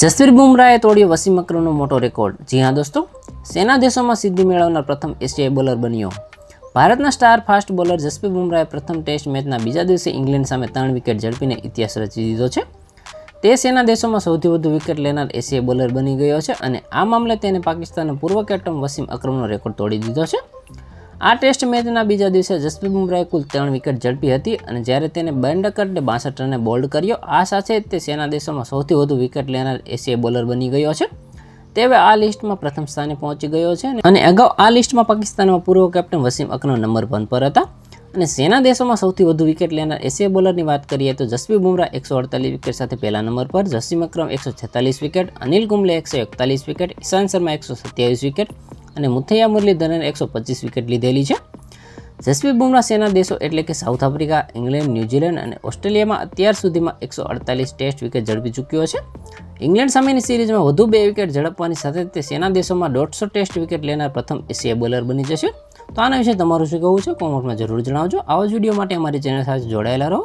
જસપ્રીત બુમરાહે તોડ્યો વસીમ અકરમનો મોટો રેકોર્ડ। જી હા દોસ્તો, સેના દેશોમાં સિદ્ધિ મેળવનાર પ્રથમ એશિયાઈ બોલર બન્યો। ભારતના સ્ટાર ફાસ્ટ બોલર જસપ્રીત બુમરાહે પ્રથમ ટેસ્ટ મેચના બીજા દિવસે ઇંગ્લેન્ડ સામે 3 વિકેટ ઝડપીને ઇતિહાસ રચી દીધો છે। તે સેના દેશોમાં સૌથી વધુ વિકેટ લેનાર એશિયાઈ બોલર બની ગયો છે અને આ મામલે તેને પાકિસ્તાનના પૂર્વ કેપ્ટન વસીમ અકરમનો રેકોર્ડ તોડી દીધો છે। આ ટેસ્ટ મેચના બીજા દિવસે જસપ્રીત બુમરાહે કુલ 3 વિકેટ ઝડપી હતી અને જ્યારે તેને બેન્ડકટે 62 રને બોલ્ડ કર્યો। આ સાથે જ તે સેના દેશોમાં સૌથી વધુ વિકેટ લેનાર એશિયાઈ બોલર બની ગયો છે। તે હવે આ લિસ્ટમાં પ્રથમ સ્થાને પહોંચી ગયો છે અને અગાઉ આ લિસ્ટમાં પાકિસ્તાનના પૂર્વ કેપ્ટન વસીમ અકરમ નંબર 1 પર હતા। અને સેના દેશોમાં સૌથી વધુ વિકેટ લેનાર એશિયાઈ બોલરની વાત કરીએ તો જસપ્રીત બુમરાહ 148 વિકેટ સાથે પહેલા નંબર પર, Wasim Akram 146 wicket, Anil Kumble 141 wicket, Ishant Sharma 127 wicket અને મુથૈયા મુરલીધરને 125 વિકેટ લીધેલી છે। જસપ્રીત બુમરાહ સેના દેશો એટલે કે સાઉથ આફ્રિકા, ઇંગ્લેન્ડ, ન્યૂઝીલેન્ડ અને ઓસ્ટ્રેલિયામાં અત્યાર સુધીમાં 148 ટેસ્ટ વિકેટ ઝડપી ચૂક્યો છે। ઇંગ્લેન્ડ સામેની સિરીઝમાં વધુ 2 વિકેટ ઝડપવાની સાથે તે સેના દેશોમાં 150 ટેસ્ટ વિકેટ લેનાર પ્રથમ એશિયાઈ બોલર બની જશે। તો આના વિશે તમારું શું કહેવું છે? કોમેન્ટમાં જરૂર જણાવજો। આવા જ વિડીયો માટે અમારી ચેનલ સાથે જોડાયેલા રહો।